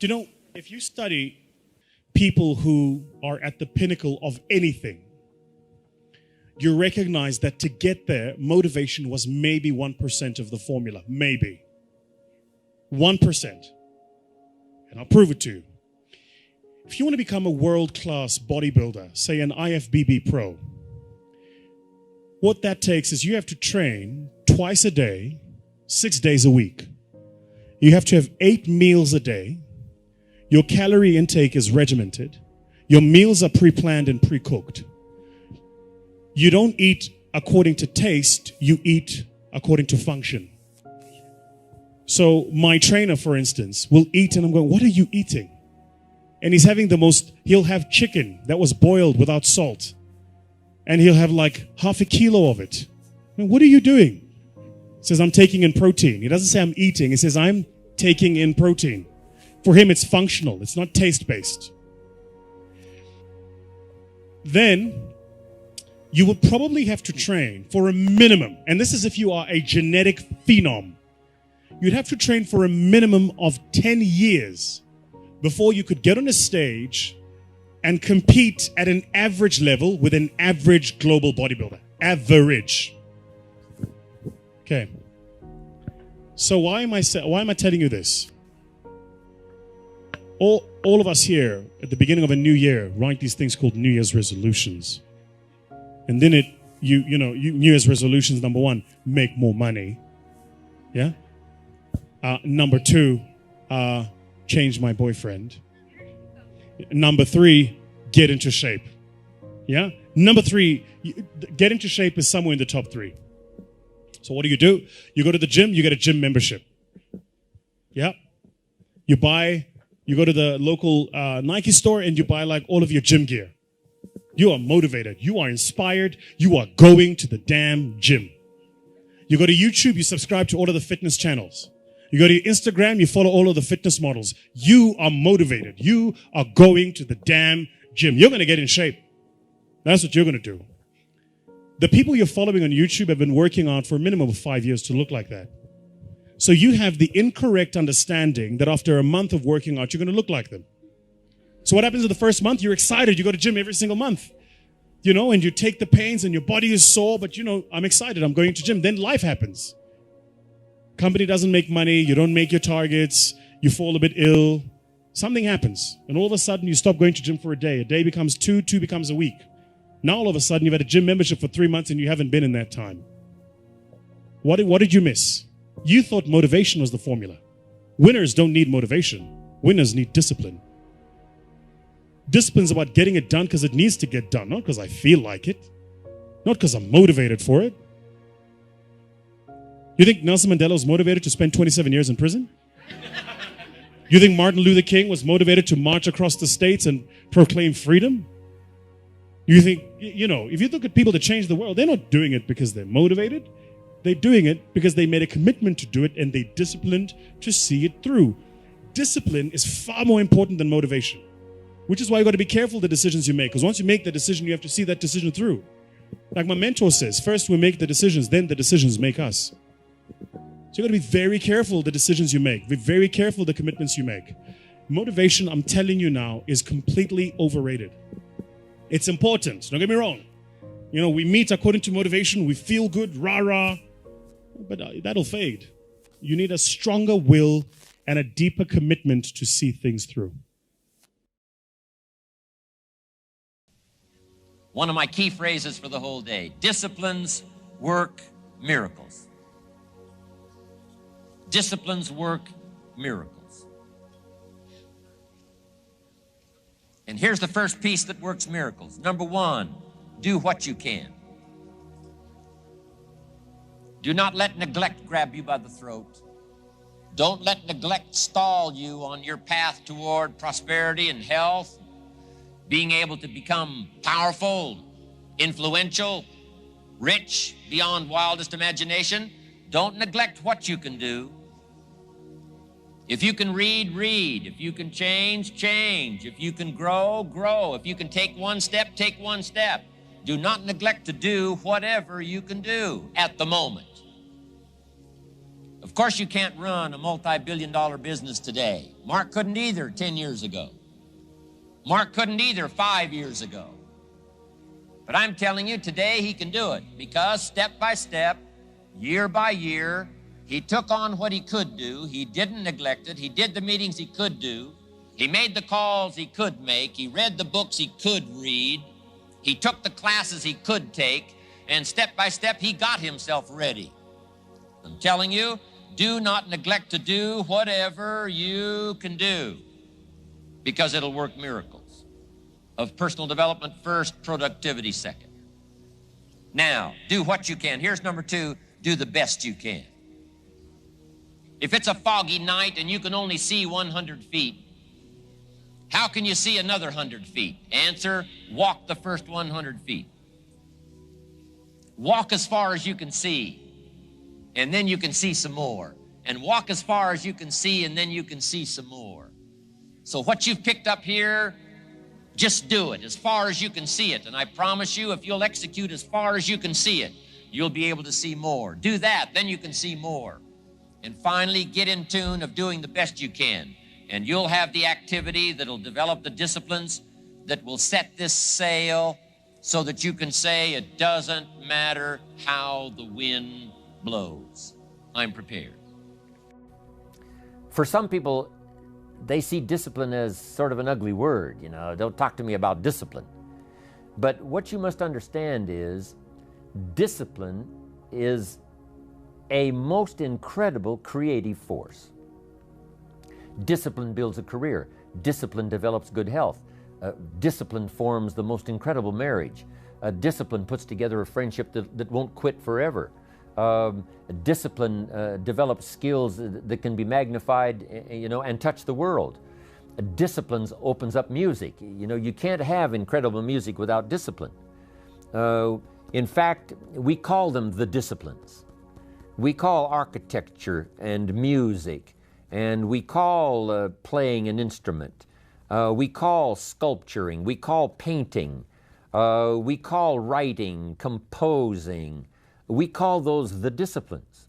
You know, if you study people who are at the pinnacle of anything, you recognize that to get there, motivation was maybe 1% of the formula. Maybe. 1%. And I'll prove it to you. If you want to become a world-class bodybuilder, say an IFBB pro, what that takes is you have to train twice a day, 6 days a week. You have to have 8 meals a day. Your calorie intake is regimented. Your meals are pre-planned and pre-cooked. You don't eat according to taste, you eat according to function. So my trainer, for instance, will eat and I'm going, what are you eating? And he's having he'll have chicken that was boiled without salt. And he'll have like half a kilo of it. I mean, what are you doing? He says, I'm taking in protein. He doesn't say I'm eating. He says, I'm taking in protein. For him, it's functional. It's not taste-based. Then you will probably have to train for a minimum. And this is if you are a genetic phenom. You'd have to train for a minimum of 10 years before you could get on a stage and compete at an average level with an average global bodybuilder. Average. Okay. So why am I telling you this? All of us here at the beginning of a new year write these things called New Year's resolutions. And then New Year's resolutions, number 1, make more money. Yeah? Number 2, change my boyfriend. Number 3, get into shape. Yeah? Number 3, get into shape is somewhere in the top 3. So what do? You go to the gym, you get a gym membership. Yeah? You go to the local Nike store and you buy like all of your gym gear. You are motivated. You are inspired. You are going to the damn gym. You go to YouTube, you subscribe to all of the fitness channels. You go to your Instagram, you follow all of the fitness models. You are motivated. You are going to the damn gym. You're going to get in shape. That's what you're going to do. The people you're following on YouTube have been working on for a minimum of 5 years to look like that. So you have the incorrect understanding that after a month of working out, you're going to look like them. So what happens in the first month? You're excited. You go to gym every single month. And you take the pains and your body is sore, but I'm excited. I'm going to gym. Then life happens. Company doesn't make money. You don't make your targets. You fall a bit ill. Something happens. And all of a sudden you stop going to gym for a day. A day becomes 2, 2 becomes a week. Now all of a sudden you've had a gym membership for 3 months and you haven't been in that time. What did you miss? You thought motivation was the formula. Winners don't need motivation. Winners need discipline. Discipline's about getting it done because it needs to get done, not because I feel like it, not because I'm motivated for it. You think Nelson Mandela was motivated to spend 27 years in prison? You think Martin Luther King was motivated to march across the states and proclaim freedom? You think, if you look at people that change the world, they're not doing it because they're motivated. They're doing it because they made a commitment to do it and they disciplined to see it through. Discipline is far more important than motivation, which is why you got to be careful the decisions you make. Because once you make the decision, you have to see that decision through. Like my mentor says, first we make the decisions, then the decisions make us. So you got to be very careful the decisions you make. Be very careful the commitments you make. Motivation, I'm telling you now, is completely overrated. It's important. Don't get me wrong. We meet according to motivation. We feel good, rah-rah. But that'll fade. You need a stronger will and a deeper commitment to see things through. One of my key phrases for the whole day: disciplines work miracles. Disciplines work miracles. And here's the first piece that works miracles. Number 1, do what you can. Do not let neglect grab you by the throat. Don't let neglect stall you on your path toward prosperity and health, being able to become powerful, influential, rich beyond wildest imagination. Don't neglect what you can do. If you can read, read. If you can change, change. If you can grow, grow. If you can take one step, take one step. Do not neglect to do whatever you can do at the moment. Of course, you can't run a multi-billion-dollar business today. Mark couldn't either 10 years ago. Mark couldn't either 5 years ago. But I'm telling you, today he can do it because step by step, year by year, he took on what he could do. He didn't neglect it. He did the meetings he could do. He made the calls he could make. He read the books he could read. He took the classes he could take. And step by step, he got himself ready. I'm telling you, do not neglect to do whatever you can do because it'll work miracles. Of personal development first, productivity second. Now, do what you can. Here's number 2, do the best you can. If it's a foggy night and you can only see 100 feet, how can you see another 100 feet? Answer, walk the first 100 feet. Walk as far as you can see, and then you can see some more. And walk as far as you can see, and then you can see some more. So what you've picked up here, just do it as far as you can see it. And I promise you, if you'll execute as far as you can see it, you'll be able to see more. Do that, then you can see more. And finally, get in tune of doing the best you can. And you'll have the activity that'll develop the disciplines that will set this sail so that you can say, it doesn't matter how the wind blows. I'm prepared. For some people, they see discipline as sort of an ugly word. You know, don't talk to me about discipline. But what you must understand is discipline is a most incredible creative force. Discipline builds a career. Discipline develops good health. Discipline forms the most incredible marriage. Discipline puts together a friendship that won't quit forever. Discipline develops skills that can be magnified, and touch the world. Discipline opens up music. You can't have incredible music without discipline. In fact, we call them the disciplines. We call architecture and music, and we call playing an instrument. We call sculpturing. We call painting. We call writing, composing. We call those the disciplines.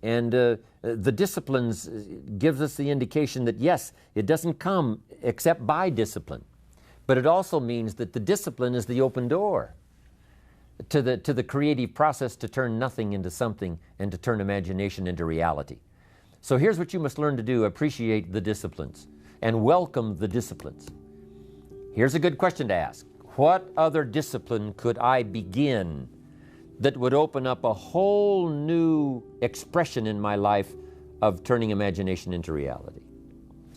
And the disciplines gives us the indication that, yes, it doesn't come except by discipline. But it also means that the discipline is the open door to the creative process to turn nothing into something and to turn imagination into reality. So here's what you must learn to do. Appreciate the disciplines and welcome the disciplines. Here's a good question to ask. What other discipline could I begin that would open up a whole new expression in my life of turning imagination into reality?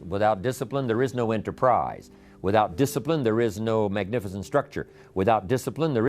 Without discipline, there is no enterprise. Without discipline, there is no magnificent structure. Without discipline, there